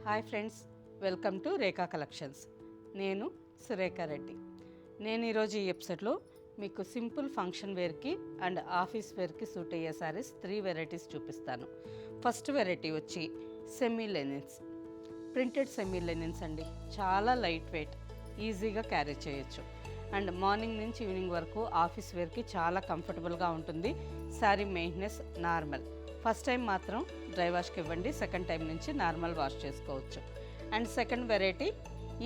Hi friends, welcome to Rekha collections. నేను సురేఖ రెడ్డి. నేను ఈరోజు ఈ ఎపిసోడ్లో మీకు సింపుల్ ఫంక్షన్ వేర్కి అండ్ ఆఫీస్ వేర్కి సూట్ అయ్యే శారీస్ 3 వెరైటీస్ చూపిస్తాను. ఫస్ట్ వెరైటీ వచ్చి semi linens, printed semi linens అండి. చాలా లైట్ వెయిట్, ఈజీగా క్యారీ చేయొచ్చు అండ్ మార్నింగ్ నుంచి ఈవినింగ్ వరకు ఆఫీస్ వేర్కి చాలా కంఫర్టబుల్గా ఉంటుంది. Sari maintenance normal. First time మాత్రం డ్రై వాష్కి ఇవ్వండి, సెకండ్ టైం నుంచి నార్మల్ వాష్ చేసుకోవచ్చు. అండ్ సెకండ్ వెరైటీ,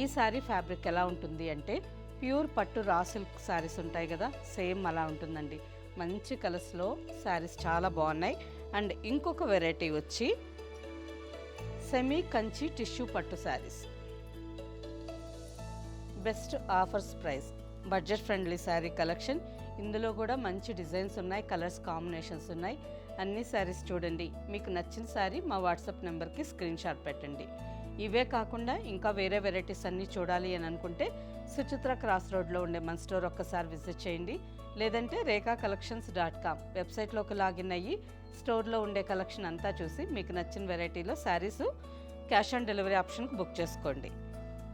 ఈ శారీ ఫ్యాబ్రిక్ ఎలా ఉంటుంది అంటే ప్యూర్ పట్టు రా సిల్క్ శారీస్ ఉంటాయి కదా, సేమ్ అలా ఉంటుందండి. మంచి కలర్స్లో శారీస్ చాలా బాగున్నాయి. అండ్ ఇంకొక వెరైటీ వచ్చి సెమీ కంచి టిష్యూ పట్టు saris. Best offers price, budget friendly sari collection. ఇందులో కూడా మంచి డిజైన్స్ ఉన్నాయి, కలర్స్ కాంబినేషన్స్ ఉన్నాయి. అన్ని శారీస్ చూడండి, మీకు నచ్చిన శారీ మా వాట్సాప్ నెంబర్కి స్క్రీన్ షాట్ పెట్టండి. ఇవే కాకుండా ఇంకా వేరే వెరైటీస్ అన్నీ చూడాలి అని అనుకుంటే సుచిత్ర క్రాస్ రోడ్లో ఉండే మన స్టోర్ ఒక్కసారి విజిట్ చేయండి. లేదంటే రేఖాకలెక్షన్స్.com వెబ్సైట్లోకి లాగిన్ అయ్యి స్టోర్లో ఉండే కలెక్షన్ అంతా చూసి మీకు నచ్చిన వెరైటీలో శారీస్ క్యాష్ ఆన్ డెలివరీ ఆప్షన్కి బుక్ చేసుకోండి.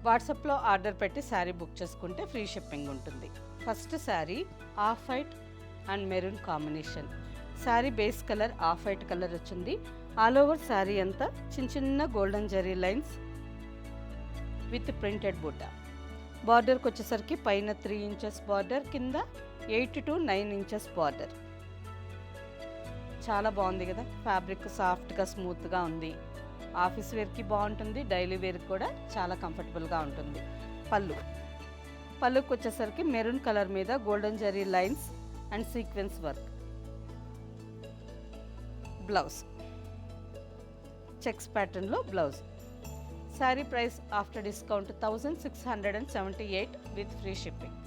వాట్సాప్లో ఆర్డర్ పెట్టి శారీ బుక్ చేసుకుంటే ఫ్రీ షిప్పింగ్ ఉంటుంది. First sari off white and maroon combination. Sari base colour off white colour వచ్చింది. ఆల్ ఓవర్ శారీ అంతా చిన్న చిన్న golden zari lines with printed buta. బార్డర్కి వచ్చేసరికి పైన 3 ఇంచెస్ బార్డర్, కింద 8 to 9 ఇంచెస్ బార్డర్. చాలా బాగుంది కదా, ఫ్యాబ్రిక్ సాఫ్ట్గా స్మూత్గా ఉంది. ఆఫీస్ వేర్కి బాగుంటుంది, డైలీ వేర్కి కూడా చాలా కంఫర్టబుల్గా ఉంటుంది. పళ్ళుకి వచ్చేసరికి మెరూన్ కలర్ మీద golden zari lines and sequence work. Blouse checks ప్యాటర్న్లో blouse. Sari price after discount 1678 with free shipping.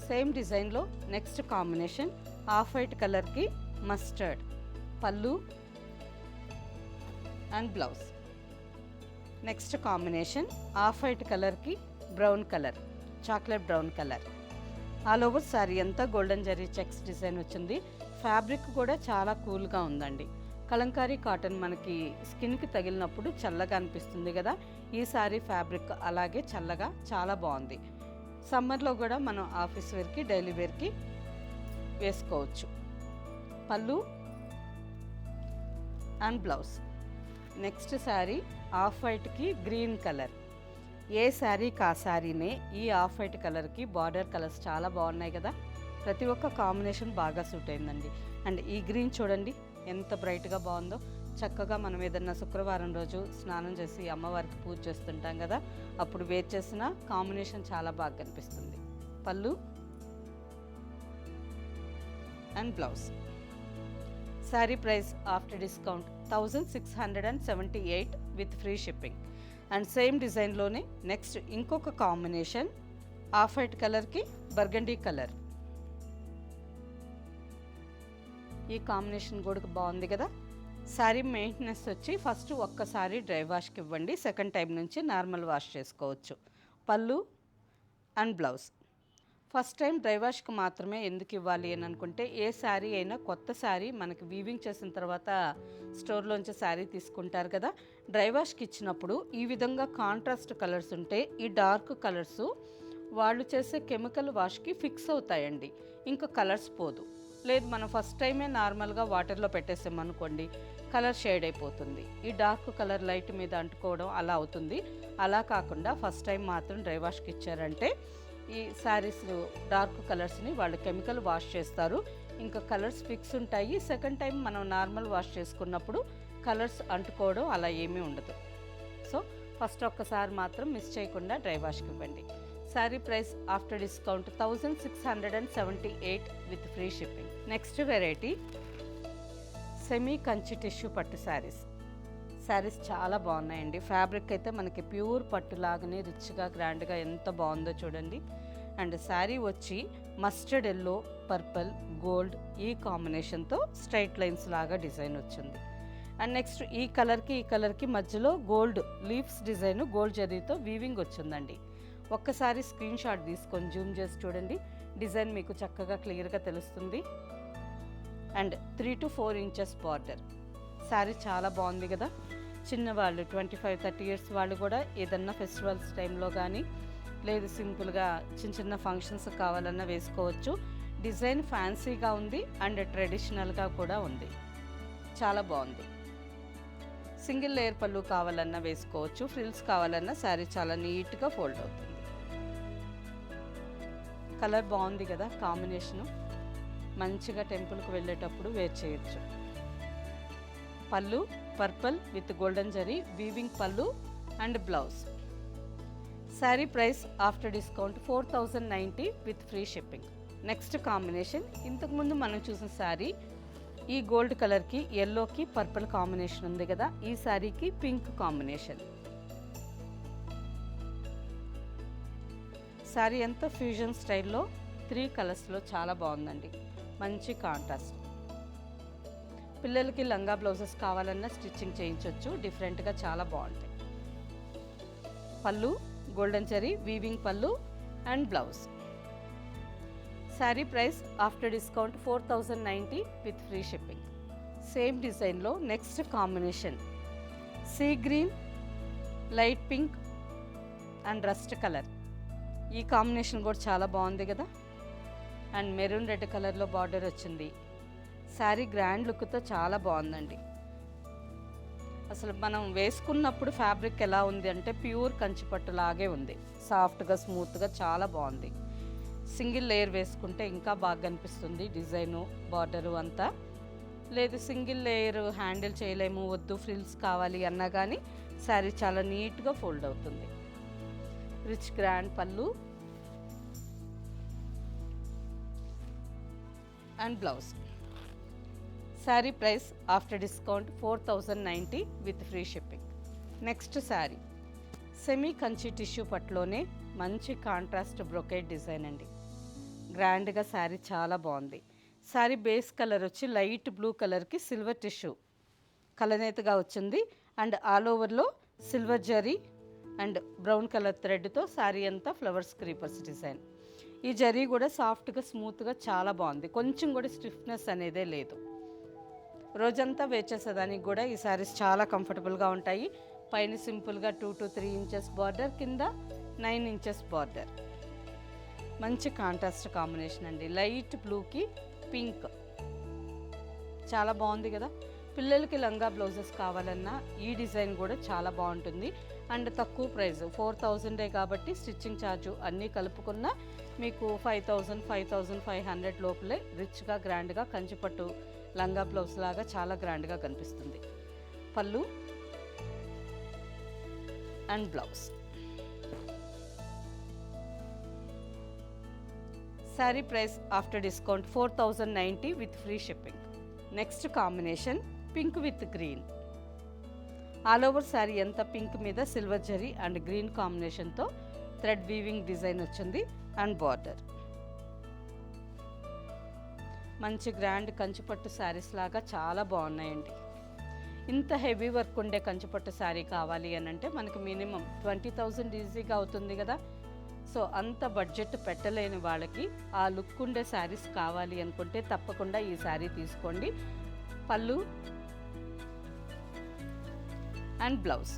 Same డిజైన్లో నెక్స్ట్ కాంబినేషన్ ఆఫ్ వైట్ కలర్కి mustard pallu and blouse. Next combination off white కలర్కి brown colour, chocolate brown colour. All over sari అంతా golden zari checks design వచ్చింది. Fabric కూడా చాలా కూల్గా ఉందండి. కలంకారీ కాటన్ మనకి స్కిన్కి తగిలినప్పుడు చల్లగా అనిపిస్తుంది కదా, ఈ శారీ ఫ్యాబ్రిక్ అలాగే చల్లగా చాలా బాగుంది. సమ్మర్లో కూడా మనం ఆఫీస్ వేర్కి డైలీ వేర్కి వేసుకోవచ్చు. Pallu and blouse. Next sari off వైట్కి గ్రీన్ కలర్. ఏ శారీకి ఆ శారీనే ఈ ఆఫ్ వైట్ కలర్కి బార్డర్ కలర్స్ చాలా బాగున్నాయి కదా, ప్రతి ఒక్క కాంబినేషన్ బాగా సూట్ అయిందండి. అండ్ ఈ గ్రీన్ చూడండి ఎంత బ్రైట్గా బాగుందో. చక్కగా మనం ఏదన్నా శుక్రవారం రోజు స్నానం చేసి అమ్మవారికి పూజ చేస్తుంటాం కదా, అప్పుడు వేర్ చేసిన కాంబినేషన్ చాలా బాగా కనిపిస్తుంది. Pallu and blouse. Sari price after discount 1678 with free shipping. And same డిజైన్లోనే నెక్స్ట్ ఇంకొక కాంబినేషన్ ఆఫ్ వైట్ కలర్కి బర్గండీ కలర్. ఈ కాంబినేషన్ కూడా బాగుంది కదా. శారీ మెయింటెనెన్స్ వచ్చి ఫస్ట్ ఒక్కసారి డ్రై వాష్కి ఇవ్వండి, సెకండ్ టైం నుంచి నార్మల్ వాష్ చేసుకోవచ్చు. Pallu and blouse. First time dry వాష్కి మాత్రమే ఎందుకు ఇవ్వాలి అని అనుకుంటే, ఏ శారీ అయినా కొత్త శారీ మనకి వీవింగ్ చేసిన తర్వాత స్టోర్లోంచి శారీ తీసుకుంటారు కదా, డ్రై వాష్కి ఇచ్చినప్పుడు ఈ విధంగా కాంట్రాస్ట్ కలర్స్ ఉంటే ఈ డార్క్ కలర్స్ వాళ్ళు చేసే కెమికల్ వాష్కి ఫిక్స్ అవుతాయండి, ఇంకా కలర్స్ పోదు. లేదు మనం ఫస్ట్ టైమే నార్మల్గా వాటర్లో పెట్టేసామనుకోండి, కలర్ షేడ్ అయిపోతుంది. ఈ డార్క్ కలర్ లైట్ మీద అంటుకోవడం అలా అవుతుంది. అలా కాకుండా ఫస్ట్ టైం మాత్రం డ్రై వాష్కి ఇచ్చారంటే ఈ శారీస్ డార్క్ కలర్స్ని వాళ్ళు కెమికల్ వాష్ చేస్తారు, ఇంకా కలర్స్ ఫిక్స్ ఉంటాయి. సెకండ్ టైం మనం నార్మల్ వాష్ చేసుకున్నప్పుడు కలర్స్ అంటుకోవడం అలా ఏమీ ఉండదు. సో ఫస్ట్ ఒక్కసారి మాత్రం మిస్ చేయకుండా డ్రై వాష్కి ఇవ్వండి. Sari price after discount 1678 with free shipping. Next variety semi Kanchi tissue పట్టు శారీస్. శారీస్ చాలా బాగున్నాయండి. ఫ్యాబ్రిక్ అయితే మనకి ప్యూర్ పట్టు లాగానే రిచ్గా గ్రాండ్గా ఎంత బాగుందో చూడండి. అండ్ శారీ వచ్చి మస్టర్డ్ ఎల్లో, పర్పుల్, గోల్డ్ ఈ కాంబినేషన్తో స్ట్రైట్ లైన్స్ లాగా డిజైన్ వచ్చింది. అండ్ నెక్స్ట్ ఈ కలర్కి మధ్యలో గోల్డ్ లీవ్స్ డిజైన్ గోల్డ్ జరీతో వీవింగ్ వచ్చిందండి. ఒక్కసారి స్క్రీన్ షాట్ తీసుకొని జూమ్ చేసి చూడండి, డిజైన్ మీకు చక్కగా క్లియర్గా తెలుస్తుంది. And 3 to 4 inches border. Sari చాలా బాగుంది కదా. చిన్నవాళ్ళు 25-30 ఇయర్స్ వాళ్ళు కూడా ఏదన్నా ఫెస్టివల్స్ టైంలో కానీ లేదు సింపుల్గా చిన్న చిన్న ఫంక్షన్స్ కావాలన్నా వేసుకోవచ్చు. డిజైన్ ఫ్యాన్సీగా ఉంది అండ్ ట్రెడిషనల్గా కూడా ఉంది, చాలా బాగుంది. సింగిల్ లేయర్ పళ్ళు కావాలన్నా వేసుకోవచ్చు, ఫ్రిల్స్ కావాలన్నా శారీ చాలా నీట్గా ఫోల్డ్ అవుతుంది. కలర్ బాగుంది కదా, కాంబినేషను మంచిగా టెంపుల్కి వెళ్ళేటప్పుడు వేర్ చేయొచ్చు. Pallu purple with golden zari weaving pallu and blouse. Sari price after discount 4090 with free shipping. Next combination, ఇంతకుముందు మనం చూసిన శారీ ఈ గోల్డ్ కలర్కి ఎల్లోకి పర్పుల్ కాంబినేషన్ ఉంది కదా, ఈ శారీకి పింక్ కాంబినేషన్. శారీ అంతా ఫ్యూజన్ స్టైల్లో 3 కలర్స్లో చాలా బాగుందండి, మంచి కాంట్రాస్ట్. పిల్లలకి లంగా బ్లౌజెస్ కావాలన్నా స్టిచ్చింగ్ చేయించవచ్చు, డిఫరెంట్గా చాలా బాగుంటాయి. Pallu golden zari weaving pallu and blouse. Sari price after discount 4090 with free shipping. Same డిజైన్లో next combination sea green, light pink and rust colour. ఈ కాంబినేషన్ కూడా చాలా బాగుంది కదా, అండ్ మెరూన్ రెడ్ కలర్లో బార్డర్ వచ్చింది. శారీ గ్రాండ్ లుక్తో చాలా బాగుందండి. అసలు మనం వేసుకున్నప్పుడు ఫ్యాబ్రిక్ ఎలా ఉంది అంటే ప్యూర్ కంచిపట్టు లాగే ఉంది, సాఫ్ట్గా స్మూత్గా చాలా బాగుంది. సింగిల్ లేయర్ వేసుకుంటే ఇంకా బాగా కనిపిస్తుంది డిజైను బార్డరు అంతా. లేదు సింగిల్ లేయర్ హ్యాండిల్ చేయలేము, వద్దు ఫ్రిల్స్ కావాలి అన్నా కానీ శారీ చాలా నీట్గా ఫోల్డ్ అవుతుంది. Rich grand pallu and blouse. Sari price after discount 4090 with free shipping. Next sari semi Kanchi tissue పట్టులోనే మంచి కాంట్రాస్ట్ బ్రొకేట్ డిజైన్ అండి. గ్రాండ్గా శారీ చాలా బాగుంది. శారీ బేస్ కలర్ వచ్చి లైట్ బ్లూ కలర్కి సిల్వర్ టిష్యూ కలనేతగా వచ్చింది అండ్ ఆల్ ఓవర్లో silver zari and brown colour థ్రెడ్తో శారీ అంతా ఫ్లవర్స్ క్రీపర్స్ డిజైన్. ఈ జరీ కూడా సాఫ్ట్గా స్మూత్గా చాలా బాగుంది, కొంచెం కూడా స్టిఫ్నెస్ అనేదే లేదు. రోజంతా వేచేసేదానికి కూడా ఈ శారీస్ చాలా కంఫర్టబుల్గా ఉంటాయి. పైన సింపుల్గా 2 to 3 ఇంచెస్ బార్డర్, కింద 9 ఇంచెస్ బార్డర్. మంచి కాంట్రాస్ట్ కాంబినేషన్ అండి, లైట్ బ్లూకి పింక్ చాలా బాగుంది కదా. పిల్లలకి లంగా బ్లౌజెస్ కావాలన్నా ఈ డిజైన్ కూడా చాలా బాగుంటుంది అండ్ తక్కువ ప్రైస్ 4000 కాబట్టి స్టిచ్చింగ్ ఛార్జు అన్నీ కలుపుకున్న మీకు 5500 లోపలే రిచ్గా గ్రాండ్గా కంచిపట్టు లంగా బ్లౌజ్ లాగా చాలా గ్రాండ్గా కనిపిస్తుంది. Pallu and blouse. Sari price after discount 4090 with free shipping. Next combination pink with green. All over sari అంతా పింక్ మీద సిల్వర్ జరీ అండ్ గ్రీన్ కాంబినేషన్తో థ్రెడ్ వీవింగ్ డిజైన్ వచ్చింది అండ్ బార్డర్. మంచి గ్రాండ్ కంచిపట్టు శారీస్ లాగా చాలా బాగున్నాయండి. ఇంత హెవీ వర్క్ ఉండే కంచిపట్టు శారీ కావాలి అని అంటే మనకి మినిమం 20,000 ఈజీగా అవుతుంది కదా. సో అంత బడ్జెట్ పెట్టలేని వాళ్ళకి ఆ లుక్ ఉండే శారీస్ కావాలి అనుకుంటే తప్పకుండా ఈ శారీ తీసుకోండి. పళ్ళు అండ్ బ్లౌజ్.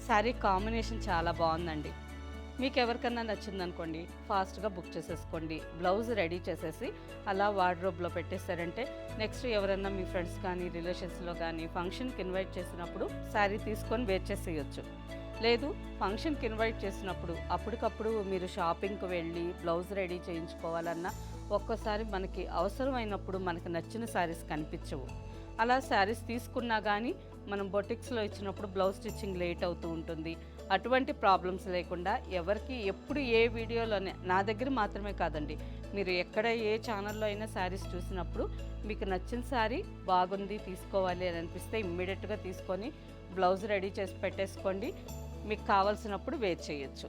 శారీ కాంబినేషన్ చాలా బాగుందండి. మీకు ఎవరికన్నా నచ్చిందనుకోండి ఫాస్ట్గా బుక్ చేసేసుకోండి. బ్లౌజ్ రెడీ చేసేసి అలా వార్డ్రోబ్లో పెట్టేశారంటే నెక్స్ట్ ఎవరన్నా మీ ఫ్రెండ్స్ కానీ రిలేషన్స్లో కానీ ఫంక్షన్కి ఇన్వైట్ చేసినప్పుడు శారీ తీసుకొని వేర్ చేసేయచ్చు. లేదు ఫంక్షన్కి ఇన్వైట్ చేసినప్పుడు అప్పటికప్పుడు మీరు షాపింగ్కి వెళ్ళి బ్లౌజ్ రెడీ చేయించుకోవాలన్నా ఒక్కోసారి మనకి అవసరమైనప్పుడు మనకు నచ్చిన శారీస్ కనిపించవు. అలా శారీస్ తీసుకున్నా కానీ మనం బొటిక్స్లో ఇచ్చినప్పుడు బ్లౌజ్ స్టిచ్చింగ్ లేట్ అవుతూ ఉంటుంది. అటువంటి ప్రాబ్లమ్స్ లేకుండా ఎవరికి ఎప్పుడు ఏ వీడియోలోనే, నా దగ్గర మాత్రమే కాదండి, మీరు ఎక్కడ ఏ ఛానల్లో అయినా శారీస్ చూసినప్పుడు మీకు నచ్చిన శారీ బాగుంది తీసుకోవాలి అని అనిపిస్తే ఇమ్మీడియట్గా తీసుకొని బ్లౌజ్ రెడీ చేసి పెట్టేసుకోండి. మీకు కావాల్సినప్పుడు వేర్ చేయొచ్చు.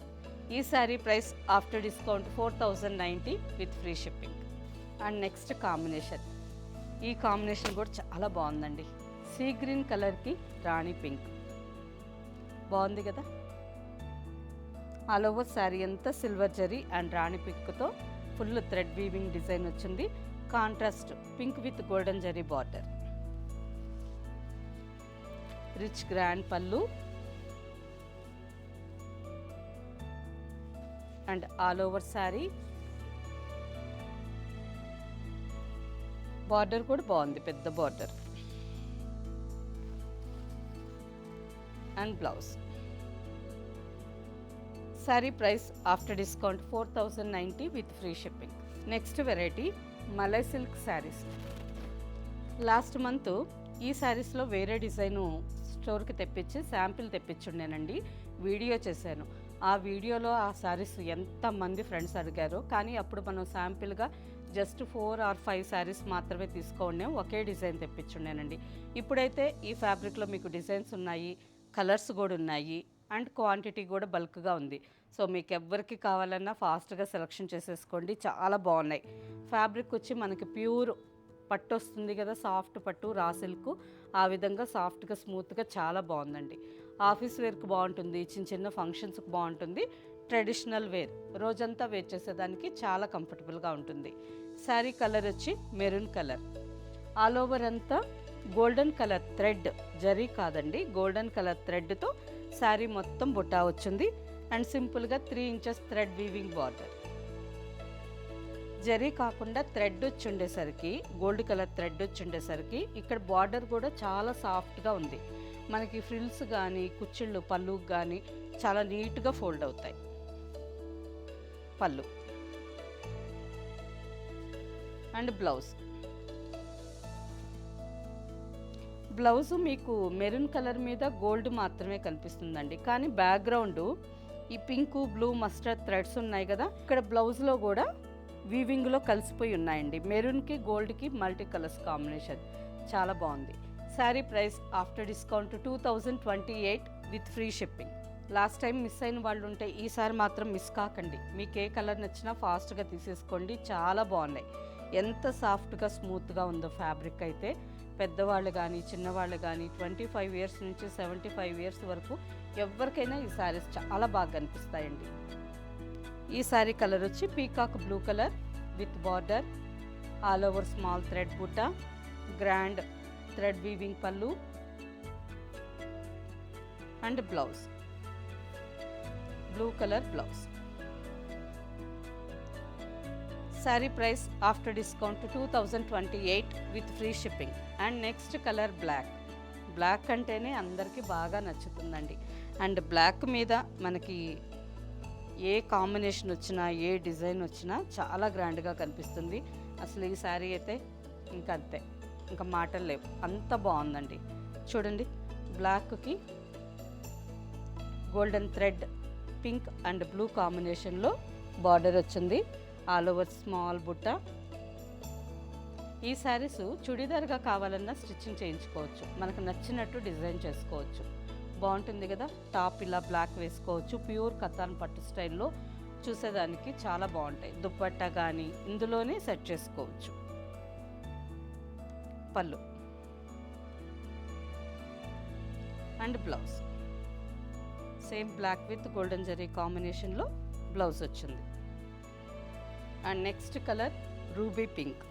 ఈ sari price after discount 4090 with free shipping. And next combination, ఈ కాంబినేషన్ కూడా చాలా బాగుందండి. సీ గ్రీన్ కలర్కి రాణి పింక్ బాగుంది కదా. ఆల్ ఓవర్ శారీ అంతా సిల్వర్ జరీ అండ్ రాణి పింక్తో ఫుల్ థ్రెడ్ వీవింగ్ డిజైన్ వచ్చింది. Contrast pink with golden zari border. Rich grand pallu and all over sari. Border కూడా బాగుంది, పెద్ద border. And blouse. Sari price after discount 4090 with free shipping. Next variety malai silk saris. Last month ఈ శారీస్లో వేరే design స్టోర్కి తెప్పించి శాంపిల్ తెప్పించుండేనండి, వీడియో చేశాను. ఆ వీడియోలో ఆ శారీస్ ఎంతమంది ఫ్రెండ్స్ అడిగారో, కానీ అప్పుడు మనం శాంపిల్గా జస్ట్ 4 or 5 శారీస్ మాత్రమే తీసుకోండి, ఒకే డిజైన్ తెప్పించుండేనండి. ఇప్పుడైతే ఈ ఫ్యాబ్రిక్లో మీకు డిజైన్స్ ఉన్నాయి, కలర్స్ కూడా ఉన్నాయి, అండ్ క్వాంటిటీ కూడా బల్క్గా ఉంది. సో మీకు ఎవరికి కావాలన్నా ఫాస్ట్గా సెలెక్షన్ చేసేసుకోండి, చాలా బాగున్నాయి. ఫ్యాబ్రిక్ వచ్చి మనకి ప్యూర్ పట్టు వస్తుంది కదా, సాఫ్ట్ పట్టు రా సిల్క్, ఆ విధంగా సాఫ్ట్గా స్మూత్గా చాలా బాగుందండి. ఆఫీస్ వేర్కి బాగుంటుంది, చిన్న చిన్న ఫంక్షన్స్కి బాగుంటుంది, ట్రెడిషనల్ వేర్ రోజంతా వేర్ చేసేదానికి చాలా కంఫర్టబుల్గా ఉంటుంది. శారీ కలర్ వచ్చి మెరూన్ కలర్, ఆల్ ఓవర్ అంతా గోల్డెన్ కలర్ థ్రెడ్, జరీ కాదండి, గోల్డెన్ కలర్ థ్రెడ్తో శారీ మొత్తం బుట్టా వచ్చింది. అండ్ సింపుల్గా 3 inches thread weaving border. Zari కాకుండా థ్రెడ్ వచ్చి ఉండేసరికి, గోల్డ్ కలర్ థ్రెడ్ వచ్చి ఉండేసరికి ఇక్కడ బార్డర్ కూడా చాలా సాఫ్ట్గా ఉంది. మనకి ఫ్రిల్స్ కానీ కుచ్చిళ్ళు పళ్ళుకి కానీ చాలా నీట్గా ఫోల్డ్ అవుతాయి. పళ్ళు అండ్ బ్లౌజ్. బ్లౌజ్ మీకు మెరూన్ కలర్ మీద గోల్డ్ మాత్రమే కనిపిస్తుందండి, కానీ బ్యాక్గ్రౌండ్ ఈ పింక్ బ్లూ మస్టర్డ్ థ్రెడ్స్ ఉన్నాయి కదా, ఇక్కడ బ్లౌజ్లో కూడా వీవింగ్లో కలిసిపోయి ఉన్నాయండి. మెరూన్కి గోల్డ్కి మల్టీ కలర్స్ కాంబినేషన్ చాలా బాగుంది. Sari price after discount 2028 with free shipping. Last time miss అయిన వాళ్ళు ఉంటే ఈసారి మాత్రం మిస్ కాకండి. మీకు ఏ కలర్ నచ్చినా ఫాస్ట్గా తీసేసుకోండి, చాలా బాగున్నాయి. ఎంత సాఫ్ట్గా స్మూత్గా ఉందో ఫ్యాబ్రిక్ అయితే. పెద్దవాళ్ళు కానీ చిన్నవాళ్ళు కానీ 25 years నుంచి 75 years వరకు ఎవరికైనా ఈ శారీస్ చాలా బాగా కనిపిస్తాయండి. ఈ శారీ కలర్ వచ్చి peacock blue colour with border, all over small thread బుట్ట, grand thread weaving pallu and blouse, blue colour blouse. Sari price after discount 2028 with free shipping. And next colour black. Black అంటేనే అందరికీ బాగా నచ్చుతుందండి. అండ్ బ్లాక్ మీద మనకి ఏ combination వచ్చినా, ఏ design వచ్చినా చాలా గ్రాండ్గా కనిపిస్తుంది. అసలు ఈ శారీ అయితే ఇంకా అంతే, ఇంకా మాటలు లేవు, అంత బాగుందండి. చూడండి, బ్లాక్కి golden thread pink and blue కాంబినేషన్లో బార్డర్ వచ్చింది, ఆల్ ఓవర్ స్మాల్ బుట్ట. ఈ శారీస్ చుడీదార్గా కావాలన్నా స్టిచ్చింగ్ చేయించుకోవచ్చు, మనకు నచ్చినట్టు డిజైన్ చేసుకోవచ్చు. బాగుంటుంది కదా, టాప్ ఇలా బ్లాక్ వేసుకోవచ్చు, ప్యూర్ కతాన్ పట్టు స్టైల్లో చూసేదానికి చాలా బాగుంటాయి. దుప్పట్టా కానీ ఇందులోనే సెట్ చేసుకోవచ్చు. Pallu and blouse same black with golden zari కాంబినేషన్లో బ్లౌజ్ వచ్చింది. And next colour ruby pink.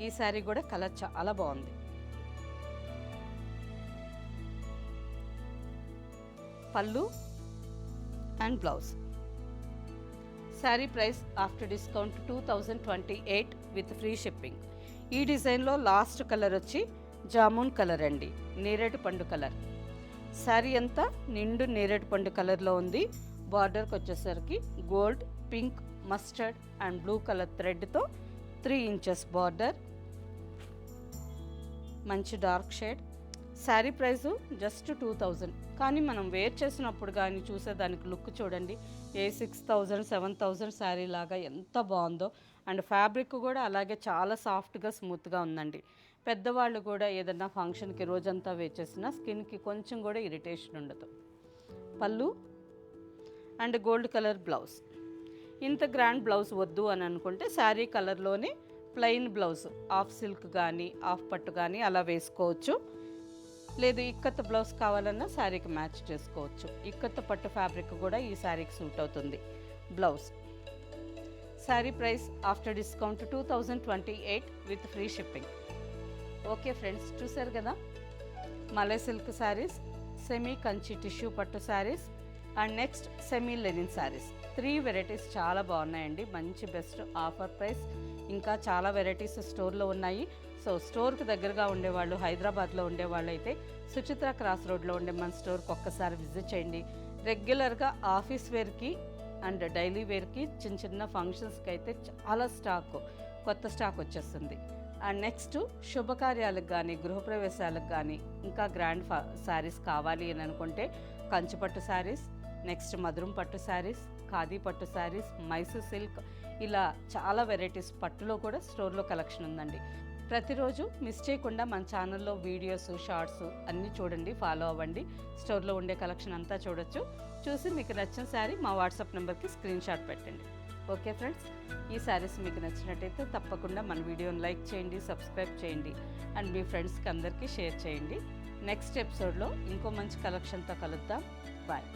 ఈ శారీ కూడా కలర్ చాలా బాగుంది. Pallu and blouse. Sari price after discount 2028 with free shipping. ఈ డిజైన్లో లాస్ట్ కలర్ వచ్చి జామున్ కలర్ అండి, నేరేడు పండు కలర్. శారీ అంతా నిండు నేరేడు పండు కలర్లో ఉంది. బార్డర్కి వచ్చేసరికి gold, pink, mustard and blue colour థ్రెడ్తో 3 inches బార్డర్, మంచి dark shade. Sari price just 2000, కానీ మనం వేర్ చేసినప్పుడు కానీ చూసేదానికి లుక్ చూడండి, ఏ 6000 7000 శారీ లాగా ఎంత బాగుందో. అండ్ ఫ్యాబ్రిక్ కూడా అలాగే చాలా సాఫ్ట్గా స్మూత్గా ఉందండి. పెద్దవాళ్ళు కూడా ఏదన్నా ఫంక్షన్కి రోజంతా వేర్ చేసినా స్కిన్కి కొంచెం కూడా ఇరిటేషన్ ఉండదు. పళ్ళు అండ్ గోల్డ్ కలర్ బ్లౌజ్. ఇంత గ్రాండ్ బ్లౌజ్ వద్దు అని అనుకుంటే శారీ కలర్లోనే ప్లెయిన్ బ్లౌజ్, ఆఫ్ సిల్క్ కానీ ఆఫ్ పట్టు కానీ అలా వేసుకోవచ్చు. లేదు ఇక్కత్ బ్లౌజ్ కావాలన్నా శారీకి మ్యాచ్ చేసుకోవచ్చు. ఇక్కత్ పట్టు ఫ్యాబ్రిక్ కూడా ఈ శారీకి సూట్ అవుతుంది. Blouse. Sari price after discount 2028 with free shipping. Okay friends, చూసారు కదా malai silk saris, semi Kanchi tissue పట్టు saris and next semi linen saris. 3 varieties చాలా బాగున్నాయండి. మంచి బెస్ట్ ఆఫర్ ప్రైస్. ఇంకా చాలా వెరైటీస్ స్టోర్లో ఉన్నాయి. సో స్టోర్కి దగ్గరగా ఉండేవాళ్ళు, హైదరాబాద్లో ఉండేవాళ్ళు అయితే సుచిత్ర క్రాస్ రోడ్లో ఉండే మన స్టోర్కి ఒక్కసారి విజిట్ చేయండి. రెగ్యులర్గా ఆఫీస్ వేర్కి అండ్ డైలీ వేర్కి చిన్న చిన్న ఫంక్షన్స్కి అయితే చాలా కొత్త స్టాక్ వచ్చేస్తుంది. అండ్ నెక్స్ట్ శుభకార్యాలకు కానీ గృహప్రవేశాలకు కానీ ఇంకా గ్రాండ్ శారీస్ కావాలి అని అనుకుంటే కంచిపట్టు శారీస్, నెక్స్ట్ మధురం పట్టు శారీస్, ఖాదీ పట్టు శారీస్, మైసూర్ సిల్క్, ఇలా చాలా వెరైటీస్ పట్టులో కూడా స్టోర్లో కలెక్షన్ ఉందండి. ప్రతిరోజు మిస్ చేయకుండా మన ఛానల్లో వీడియోస్, షార్ట్స్ అన్నీ చూడండి, ఫాలో అవ్వండి. స్టోర్లో ఉండే కలెక్షన్ అంతా చూడొచ్చు. చూసి మీకు నచ్చిన శారీ మా వాట్సాప్ నెంబర్కి స్క్రీన్ షాట్ పెట్టండి. ఓకే ఫ్రెండ్స్, ఈ శారీస్ మీకు నచ్చినట్టయితే తప్పకుండా మన వీడియోని లైక్ చేయండి, సబ్స్క్రైబ్ చేయండి అండ్ మీ ఫ్రెండ్స్కి అందరికీ షేర్ చేయండి. నెక్స్ట్ ఎపిసోడ్లో ఇంకో మంచి కలెక్షన్తో కలుద్దాం. బాయ్.